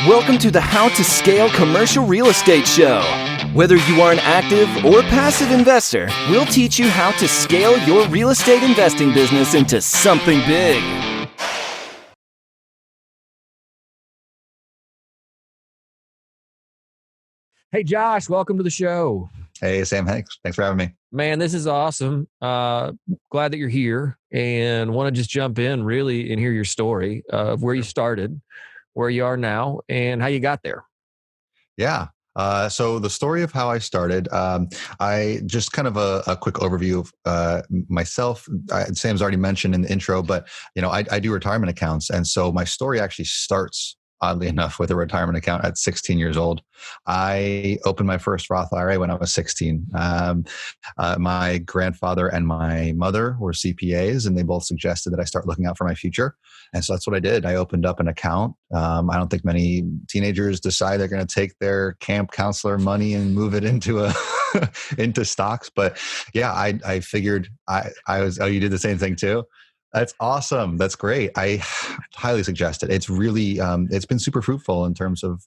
Welcome to the How to Scale Commercial Real Estate Show. Whether you are an active or passive investor, we'll teach you how to scale your real estate investing business into something big. Hey, Josh, welcome to the show. Hey, Sam. Thanks for having me. Man, this is awesome. Glad that you're here and want to just jump in really and hear your story of where you started, where you are now, and how you got there. Yeah. So the story of how I started, I just kind of a quick overview of myself. Sam's already mentioned in the intro, but I do retirement accounts, and so my story actually starts, oddly enough, with a retirement account at 16 years old. I opened my first Roth IRA when I was 16. My grandfather and my mother were CPAs, and they both suggested that I start looking out for my future. And so that's what I did. I opened up an account. I don't think many teenagers decide they're going to take their camp counselor money and move it into into stocks. But yeah, I figured I was, oh, you did the same thing too? That's awesome. That's great. I highly suggest it. It's really, it's been super fruitful in terms of,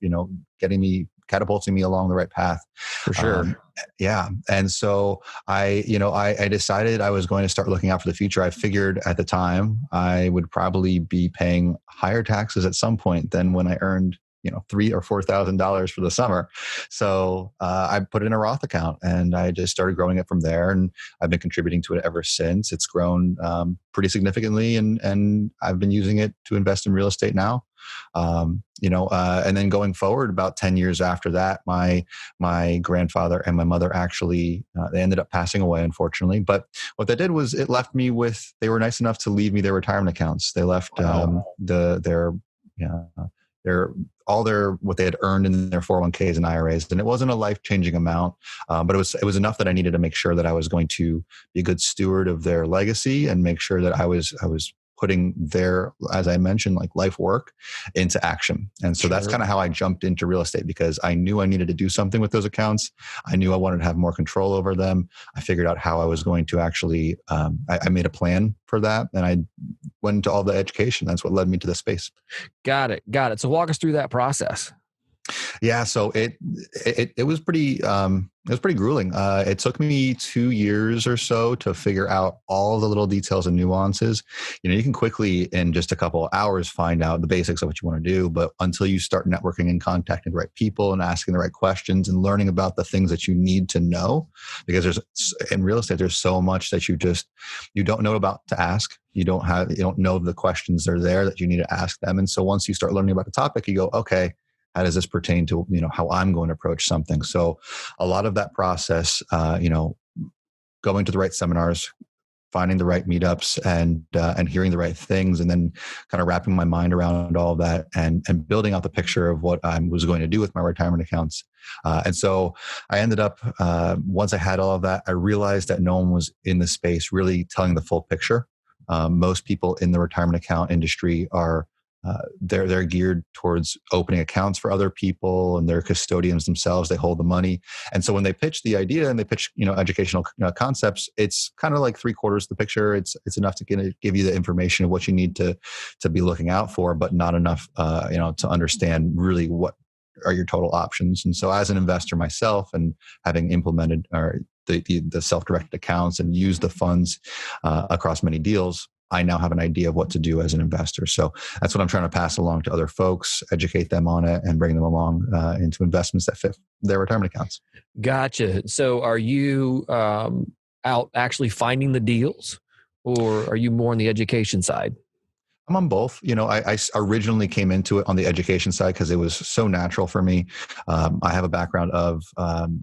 catapulting me along the right path. For sure. Yeah. And so I decided I was going to start looking out for the future. I figured at the time I would probably be paying higher taxes at some point than when I earned $3,000 or $4,000 for the summer. So I put it in a Roth account and I just started growing it from there. And I've been contributing to it ever since. It's grown pretty significantly, and I've been using it to invest in real estate now. And then going forward, about 10 years after that, my grandfather and my mother actually, they ended up passing away, unfortunately. But what they did was they were nice enough to leave me their retirement accounts. They left what they had earned in their 401ks and IRAs. And it wasn't a life-changing amount, but it was enough that I needed to make sure that I was going to be a good steward of their legacy and make sure that I was putting their, as I mentioned, like life work into action. And so that's kind of how I jumped into real estate, because I knew I needed to do something with those accounts. I knew I wanted to have more control over them. I figured out how I was going to actually, I made a plan for that, and I went into all the education. That's what led me to the space. Got it. So walk us through that process. Yeah, so it was pretty grueling. It took me 2 years or so to figure out all the little details and nuances. You can quickly in just a couple of hours find out the basics of what you want to do, but until you start networking and contacting the right people and asking the right questions and learning about the things that you need to know, because in real estate there's so much that you don't know about to ask. You don't know the questions that are there that you need to ask them. And so once you start learning about the topic, you go, okay, how does this pertain to how I'm going to approach something? So a lot of that process, going to the right seminars, finding the right meetups, and hearing the right things, and then kind of wrapping my mind around all of that and building out the picture of what I was going to do with my retirement accounts. And so I ended up, once I had all of that, I realized that no one was in the space really telling the full picture. Most people in the retirement account industry are they're geared towards opening accounts for other people, and they're custodians themselves. They hold the money. And so when they pitch the idea and they pitch, educational concepts, it's kind of like 3/4 of the picture. It's enough to give you the information of what you need to be looking out for, but not enough, to understand really what are your total options. And so as an investor myself, and having implemented the self-directed accounts and used the funds across many deals, I now have an idea of what to do as an investor. So that's what I'm trying to pass along to other folks, educate them on it, and bring them along into investments that fit their retirement accounts. Gotcha. So are you out actually finding the deals, or are you more on the education side? I'm on both. I originally came into it on the education side because it was so natural for me. I have a background of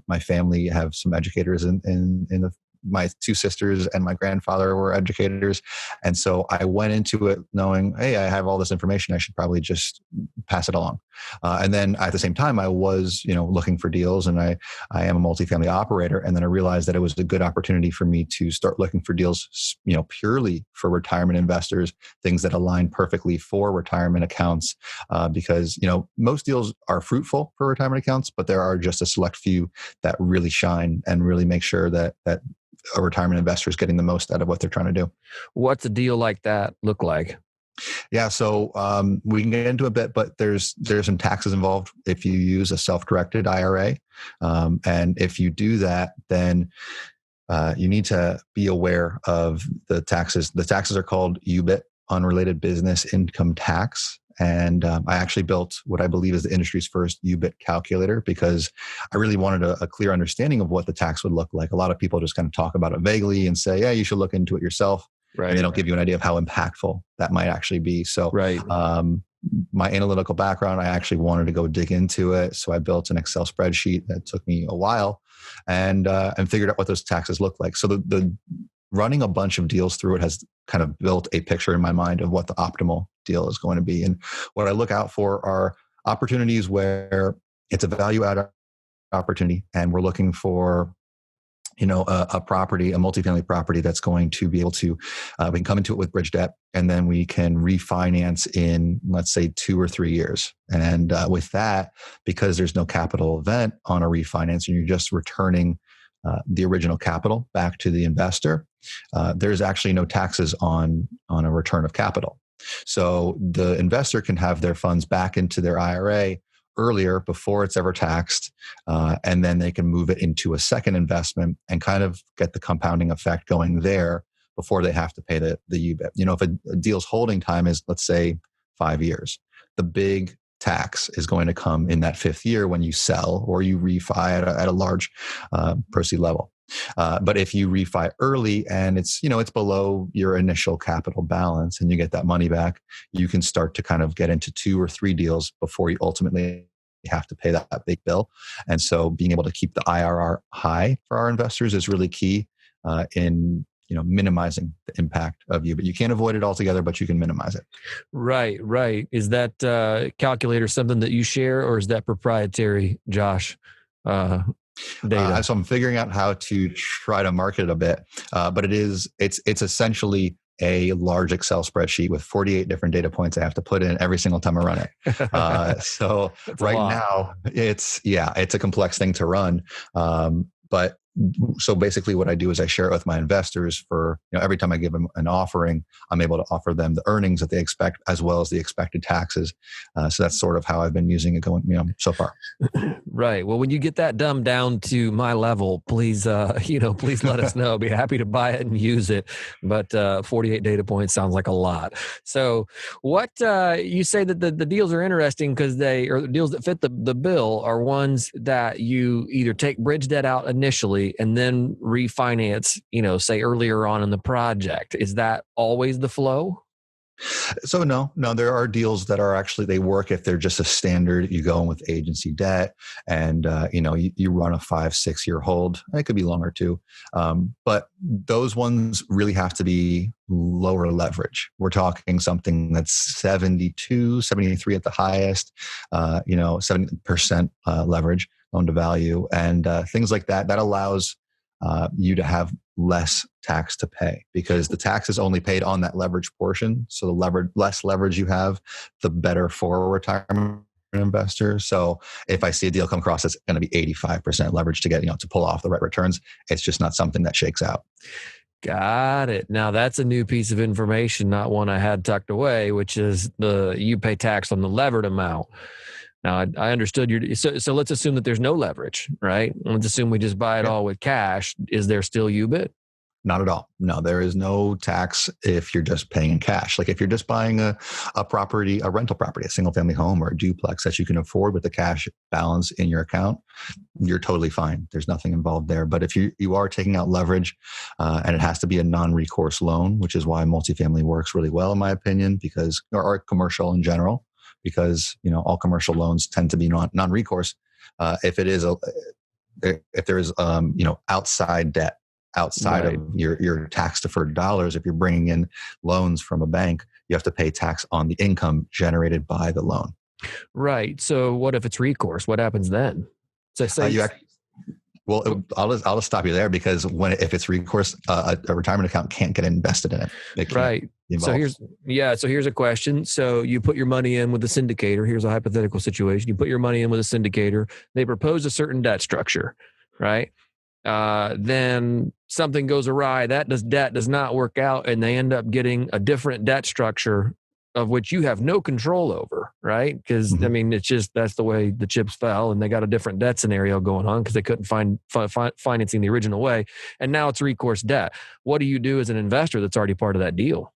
my family have some educators in my 2 sisters and my grandfather were educators. And so I went into it knowing, hey, I have all this information. I should probably just pass it along. And then at the same time, I was, looking for deals, and I am a multifamily operator. And then I realized that it was a good opportunity for me to start looking for deals, purely for retirement investors, things that align perfectly for retirement accounts. Because, most deals are fruitful for retirement accounts, but there are just a select few that really shine and really make sure that a retirement investor is getting the most out of what they're trying to do. What's a deal like that look like? Yeah, so we can get into a bit, but there's some taxes involved if you use a self-directed IRA, and if you do that, then you need to be aware of the taxes. The taxes are called UBIT, unrelated business income tax. And I actually built what I believe is the industry's first UBIT calculator because I really wanted a clear understanding of what the tax would look like. A lot of people just kind of talk about it vaguely and say, yeah, you should look into it yourself. Right. And they don't give you an idea of how impactful that might actually be. So Right. My analytical background, I actually wanted to go dig into it. So I built an Excel spreadsheet that took me a while and figured out what those taxes look like. So the running a bunch of deals through it has kind of built a picture in my mind of what the optimal deal is going to be. And what I look out for are opportunities where it's a value add opportunity and we're looking for a property, a multifamily property that's going to be able to, we can come into it with bridge debt and then we can refinance in, let's say, 2 or 3 years. And with that, because there's no capital event on a refinance and you're just returning the original capital back to the investor, there's actually no taxes on a return of capital. So the investor can have their funds back into their IRA earlier before it's ever taxed, and then they can move it into a second investment and kind of get the compounding effect going there before they have to pay the UBIT. If a deal's holding time is, let's say, 5 years, the big tax is going to come in that 5th year when you sell or you refi at a large proceed level. But if you refi early and it's below your initial capital balance and you get that money back, you can start to kind of get into 2 or 3 deals before you ultimately have to pay that big bill. And so being able to keep the IRR high for our investors is really key in minimizing the impact of you. But you can't avoid it altogether, but you can minimize it. Right. Is that calculator something that you share or is that proprietary, Josh? Data. So I'm figuring out how to try to market it a bit, but it's essentially a large Excel spreadsheet with 48 different data points I have to put in every single time I run it. So right now it's a complex thing to run. But so basically what I do is I share it with my investors for, every time I give them an offering, I'm able to offer them the earnings that they expect as well as the expected taxes. So that's sort of how I've been using it going, so far. Right. Well, when you get that dumbed down to my level, please, please let us know. I'll be happy to buy it and use it. But 48 data points sounds like a lot. So what you say that the deals are interesting because the deals that fit the bill are ones that you either take bridge debt out initially and then refinance, say earlier on in the project. Is that always the flow? So no, there are deals that are actually, they work if they're just a standard, you go in with agency debt and, you run a 5-6 year hold. It could be longer too. But those ones really have to be lower leverage. We're talking something that's 72, 73 at the highest, 70% leverage, loan to value, and things like that. That allows you to have less tax to pay because the tax is only paid on that leverage portion. So the less leverage you have, the better for a retirement investor. So if I see a deal come across that's going to be 85% leverage to get, to pull off the right returns, it's just not something that shakes out. Got it. Now that's a new piece of information, not one I had tucked away, which is you pay tax on the levered amount. Now, I understood so let's assume that there's no leverage, right? Let's assume we just buy it all with cash. Is there still UBIT? Not at all. No, there is no tax if you're just paying in cash. Like if you're just buying a property, a rental property, a single family home or a duplex that you can afford with the cash balance in your account, you're totally fine. There's nothing involved there. But if you are taking out leverage and it has to be a non-recourse loan, which is why multifamily works really well in my opinion, or commercial in general, because all commercial loans tend to be non-recourse. If there is outside debt outside of your tax deferred dollars, if you're bringing in loans from a bank, you have to pay tax on the income generated by the loan. Right. So what if it's recourse? What happens then? So I'll just stop you there because if it's recourse, a retirement account can't get invested in it. Right. So here's a question. So you put your money in with a syndicator. Here's a hypothetical situation. You put your money in with a syndicator. They propose a certain debt structure, right? Then something goes awry. That debt does not work out, and they end up getting a different debt structure of which you have no control over, right? Because I mean, it's just that's the way the chips fell, and they got a different debt scenario going on because they couldn't find financing the original way, and now it's recourse debt. What do you do as an investor that's already part of that deal?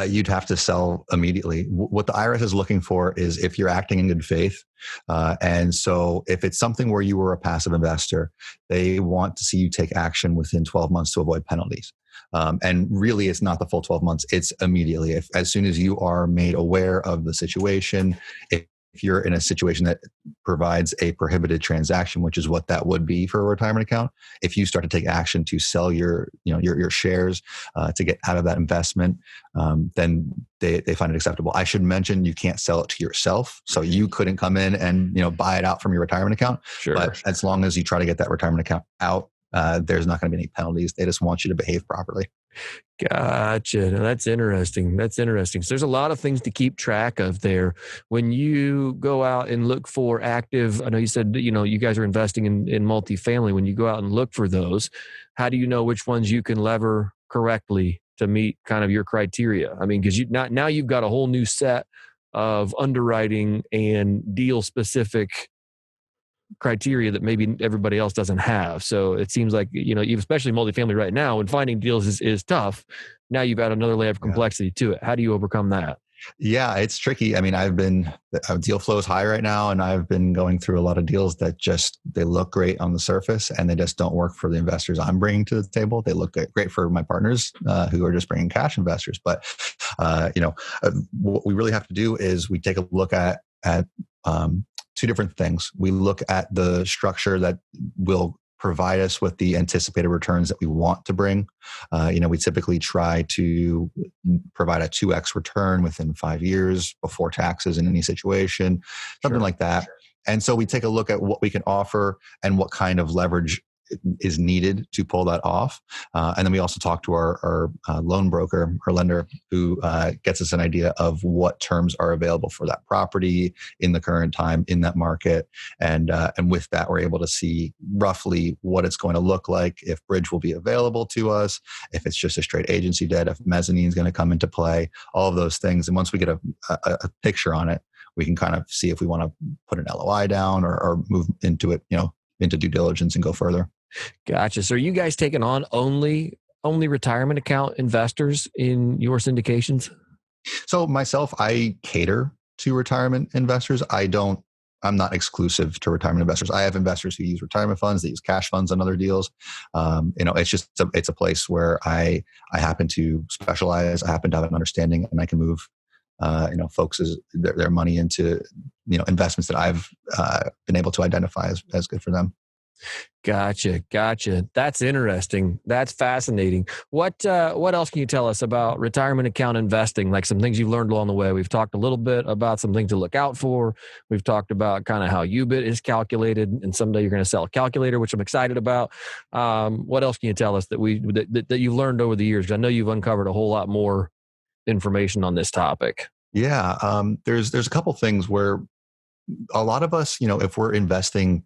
You'd have to sell immediately. What the IRS is looking for is if you're acting in good faith. And so if it's something where you were a passive investor, they want to see you take action within 12 months to avoid penalties. And really, it's not the full 12 months. It's immediately. As soon as you are made aware of the situation, if you're in a situation that provides a prohibited transaction, which is what that would be for a retirement account, if you start to take action to sell your shares to get out of that investment, then they find it acceptable. I should mention you can't sell it to yourself, so you couldn't come in and buy it out from your retirement account. Sure. But as long as you try to get that retirement account out, there's not going to be any penalties. They just want you to behave properly. Gotcha. Now, that's interesting. So there's a lot of things to keep track of there. When you go out and look for active, I know you said, you guys are investing in multifamily. When you go out and look for those, how do you know which ones you can lever correctly to meet kind of your criteria? I mean, because now you've got a whole new set of underwriting and deal specific criteria that maybe everybody else doesn't have. So it seems like, especially multifamily right now, when finding deals is tough. Now you've got another layer of complexity to it. How do you overcome that? Yeah, it's tricky. I mean, deal flow is high right now, and I've been going through a lot of deals that they look great on the surface and they just don't work for the investors I'm bringing to the table. They look great for my partners who are just bringing cash investors. But, what we really have to do is we take a look at two different things. We look at the structure that will provide us with the anticipated returns that we want to bring. We typically try to provide a 2x return within 5 years before taxes in any situation, something like that. Sure. And so we take a look at what we can offer and what kind of leverage is needed to pull that off. And then we also talk to our loan broker, our lender, who gets us an idea of what terms are available for that property in the current time in that market. And with that, we're able to see roughly what it's going to look like, if bridge will be available to us, if it's just a straight agency debt, if mezzanine is going to come into play, all of those things. And once we get a picture on it, we can kind of see if we want to put an LOI down or move into it, into due diligence and go further. Gotcha. So are you guys taking on only retirement account investors in your syndications? So myself, I cater to retirement investors. I'm not exclusive to retirement investors. I have investors who use retirement funds, they use cash funds on other deals. It's a place where I happen to specialize. I happen to have an understanding, and I can move folks their money into investments that I've been able to identify as good for them. Gotcha. That's interesting. That's fascinating. What else can you tell us about retirement account investing? Like some things you've learned along the way. We've talked a little bit about some things to look out for. We've talked about kind of how UBIT is calculated, and someday you're going to sell a calculator, which I'm excited about. What else can you tell us that you've learned over the years? 'Cause I know you've uncovered a whole lot more information on this topic. Yeah, there's a couple things where a lot of us, if we're investing,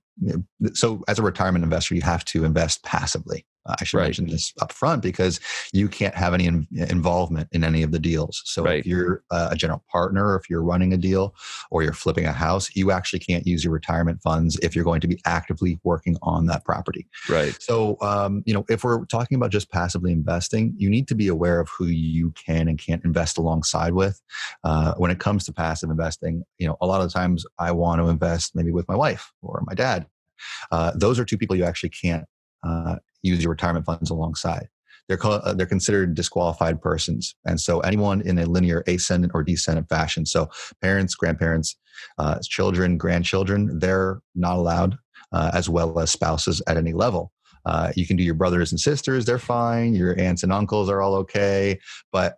so as a retirement investor, you have to invest passively. I should mention this up front because you can't have any involvement in any of the deals. So if you're a general partner, or if you're running a deal, or you're flipping a house, you actually can't use your retirement funds if you're going to be actively working on that property. Right. So, if we're talking about just passively investing, you need to be aware of who you can and can't invest alongside with. When it comes to passive investing, a lot of the times I want to invest maybe with my wife or my dad. Those are two people you actually can't use your retirement funds alongside. They're considered disqualified persons. And so anyone in a linear ascendant or descendant fashion, so parents, grandparents, children, grandchildren, they're not allowed, as well as spouses at any level. You can do your brothers and sisters, they're fine. Your aunts and uncles are all okay. But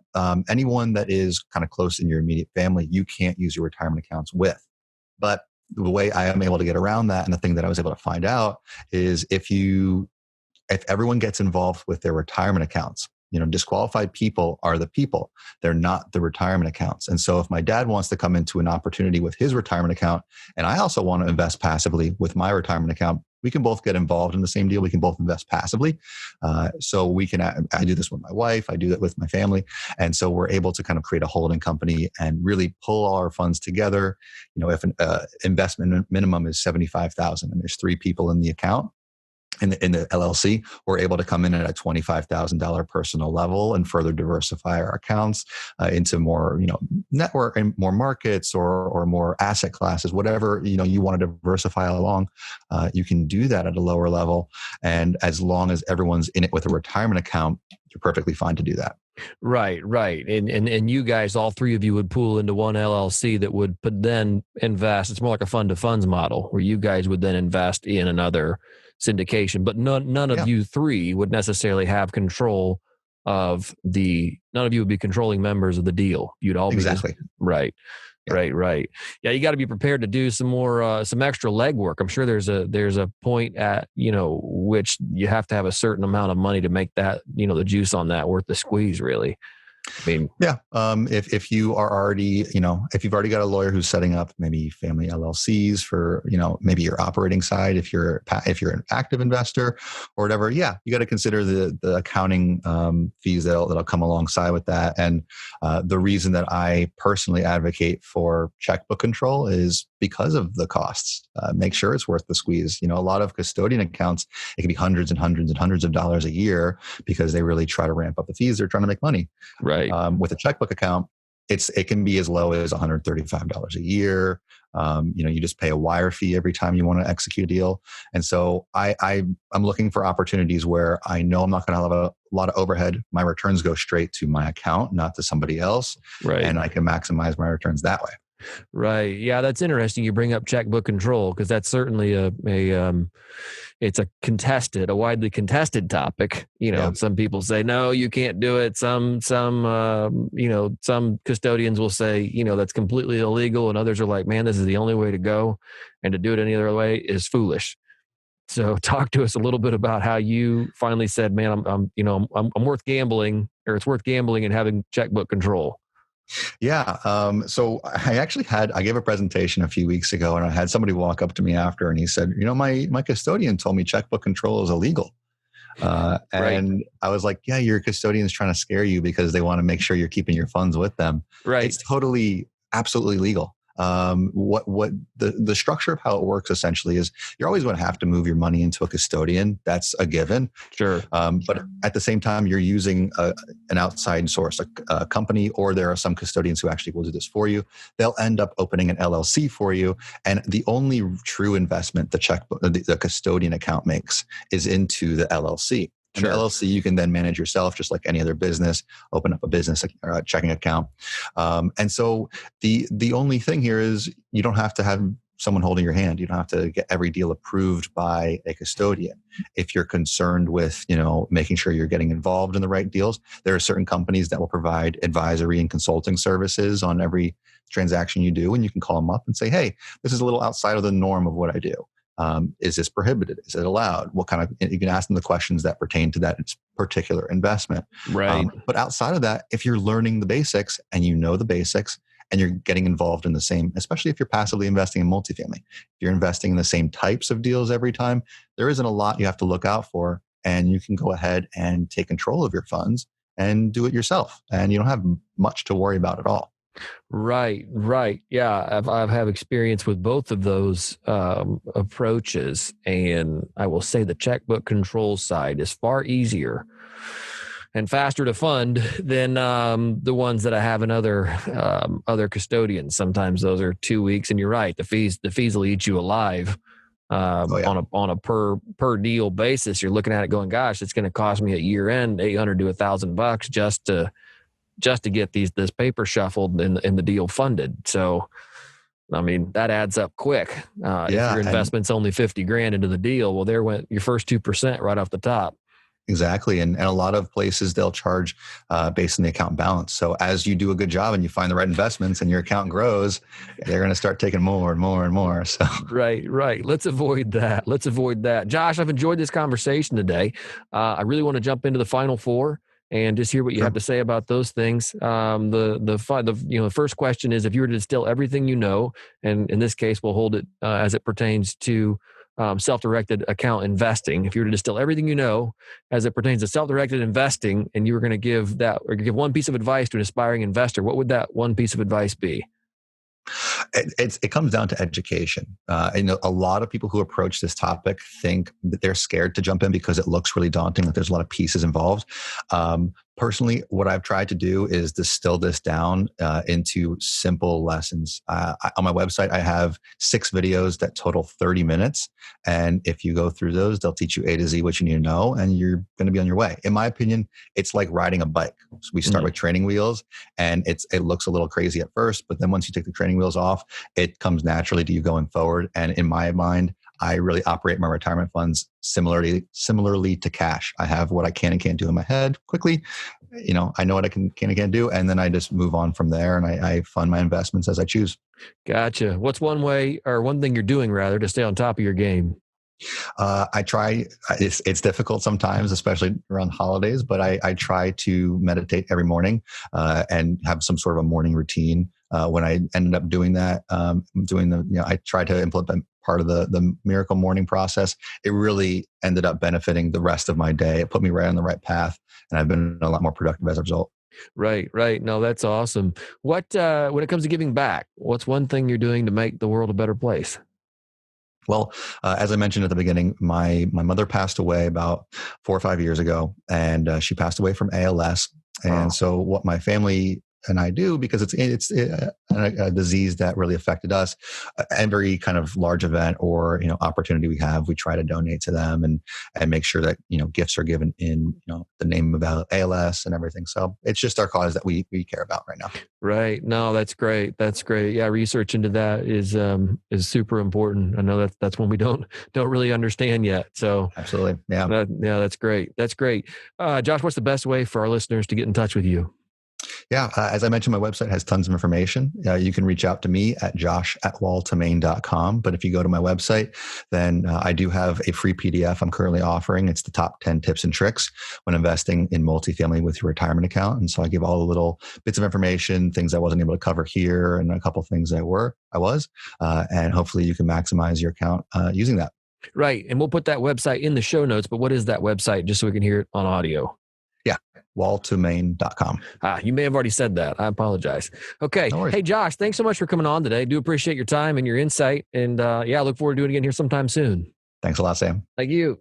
anyone that is kind of close in your immediate family, you can't use your retirement accounts with. But the way I am able to get around that, and the thing that I was able to find out, is if everyone gets involved with their retirement accounts, disqualified people are the people. They're not the retirement accounts. And so if my dad wants to come into an opportunity with his retirement account, and I also want to invest passively with my retirement account, we can both get involved in the same deal. We can both invest passively. So we can, I do this with my wife, I do that with my family. And so we're able to kind of create a holding company and really pull all our funds together. If an investment minimum is 75,000 and there's 3 people in the account, in the LLC, we're able to come in at a $25,000 personal level and further diversify our accounts into more, network and more markets or more asset classes, whatever, you want to diversify along. You can do that at a lower level. And as long as everyone's in it with a retirement account, you're perfectly fine to do that. Right. And you guys, all 3 of you would pool into one LLC that would then invest. It's more like a fund of funds model where you guys would then invest in another syndication, but none of you 3 would necessarily have control of none of you would be controlling members of the deal. You'd all exactly. Right. Yeah. Right. Yeah. You got to be prepared to do some more, some extra legwork. I'm sure there's a point at, which you have to have a certain amount of money to make that, the juice on that worth the squeeze, really. I mean, yeah. If you are already, if you've already got a lawyer who's setting up maybe family LLCs for, maybe your operating side, if you're an active investor or whatever, yeah, you got to consider the accounting fees that'll come alongside with that. And the reason that I personally advocate for checkbook control is because of the costs. Make sure it's worth the squeeze. A lot of custodian accounts, it can be hundreds and hundreds and hundreds of dollars a year because they really try to ramp up the fees. They're trying to make money. Right. With a checkbook account, it can be as low as $135 a year. You just pay a wire fee every time you want to execute a deal. And so I'm looking for opportunities where I know I'm not going to have a lot of overhead. My returns go straight to my account, not to somebody else. Right. And I can maximize my returns that way. Right. Yeah, that's interesting. You bring up checkbook control because that's certainly it's a widely contested topic. Some people say no, you can't do it. Some custodians will say that's completely illegal, and others are like, man, this is the only way to go, and to do it any other way is foolish. So, talk to us a little bit about how you finally said, man, I'm worth gambling, or it's worth gambling and having checkbook control. Yeah. So I gave a presentation a few weeks ago and I had somebody walk up to me after and he said, my custodian told me checkbook control is illegal. And right. I was like, yeah, your custodian's trying to scare you because they want to make sure you're keeping your funds with them. Right. It's totally, absolutely legal. What the structure of how it works essentially is you're always going to have to move your money into a custodian. That's a given. Sure. But at the same time, you're using an outside source, a company, or there are some custodians who actually will do this for you. They'll end up opening an LLC for you. And the only true investment the custodian account makes is into the LLC. And the LLC, you can then manage yourself just like any other business, open up a business or a checking account. And so the only thing here is you don't have to have someone holding your hand. You don't have to get every deal approved by a custodian. If you're concerned with, making sure you're getting involved in the right deals, there are certain companies that will provide advisory and consulting services on every transaction you do. And you can call them up and say, hey, this is a little outside of the norm of what I do. Is this prohibited? Is it allowed? What kind of, you can ask them the questions that pertain to that particular investment. Right. But outside of that, if you're learning the basics and you know the basics and you're getting involved in the same, especially if you're passively investing in multifamily, if you're investing in the same types of deals every time, there isn't a lot you have to look out for. And you can go ahead and take control of your funds and do it yourself. And you don't have much to worry about at all. Right. Yeah, I've had experience with both of those approaches, and I will say the checkbook control side is far easier and faster to fund than the ones that I have in other custodians. Sometimes those are 2 weeks, and you're right, the fees will eat you alive. On a per deal basis. You're looking at it going, gosh, it's going to cost me at year end $800 to $1,000 just to get this paper shuffled and the deal funded. So, I mean, that adds up quick. If your investment's only $50,000 into the deal, well, there went your first 2% right off the top. Exactly. And a lot of places they'll charge based on the account balance. So as you do a good job and you find the right investments and your account grows, they're going to start taking more and more and more. So Right. Let's avoid that. Josh, I've enjoyed this conversation today. I really want to jump into the final four and just hear what you have to say about those things. The first question is, if you were to distill everything you know, and in this case, we'll hold it as it pertains to self-directed account investing, if you were to distill everything you know as it pertains to self-directed investing, and you were going to give one piece of advice to an aspiring investor, what would that one piece of advice be? It comes down to education. I know a lot of people who approach this topic think that they're scared to jump in because it looks really daunting, like there's a lot of pieces involved. Personally, what I've tried to do is distill this down into simple lessons. On my website, I have 6 videos that total 30 minutes. And if you go through those, they'll teach you A to Z what you need to know, and you're going to be on your way. In my opinion, it's like riding a bike. So we start with training wheels, and it looks a little crazy at first, but then once you take the training wheels off, it comes naturally to you going forward. And in my mind, I really operate my retirement funds similarly to cash. I have what I can and can't do in my head quickly. I know what I can and can't do, and then I just move on from there, and I fund my investments as I choose. Gotcha. What's one thing you're doing rather to stay on top of your game? I try. It's difficult sometimes, especially around holidays, but I try to meditate every morning and have some sort of a morning routine. When I ended up doing that, I tried to implement part of the miracle morning process. It really ended up benefiting the rest of my day. It put me right on the right path, and I've been a lot more productive as a result. Right. No, that's awesome. What when it comes to giving back, what's one thing you're doing to make the world a better place? Well, as I mentioned at the beginning, my mother passed away about 4 or 5 years ago, and she passed away from ALS. And so what my family and I do, because it's a disease that really affected us, every kind of large event or opportunity we have, we try to donate to them and make sure that gifts are given in the name of ALS and everything. So it's just our cause that we care about right now. Right. No, that's great. That's great. Yeah, research into that is super important. I know that's one we don't really understand yet. So absolutely, yeah, that's great. That's great. Josh, what's the best way for our listeners to get in touch with you? Yeah, as I mentioned, my website has tons of information. You can reach out to me at josh@waltomain.com. But if you go to my website, then I do have a free PDF I'm currently offering. It's the top 10 tips and tricks when investing in multifamily with your retirement account. And so I give all the little bits of information, things I wasn't able to cover here, and a couple of things I was. And hopefully you can maximize your account using that. Right. And we'll put that website in the show notes. But what is that website, just so we can hear it on audio? Yeah, waltomain.com. You may have already said that. I apologize. Okay. No worries. Hey, Josh, thanks so much for coming on today. Do appreciate your time and your insight. And I look forward to doing it again here sometime soon. Thanks a lot, Sam. Thank you.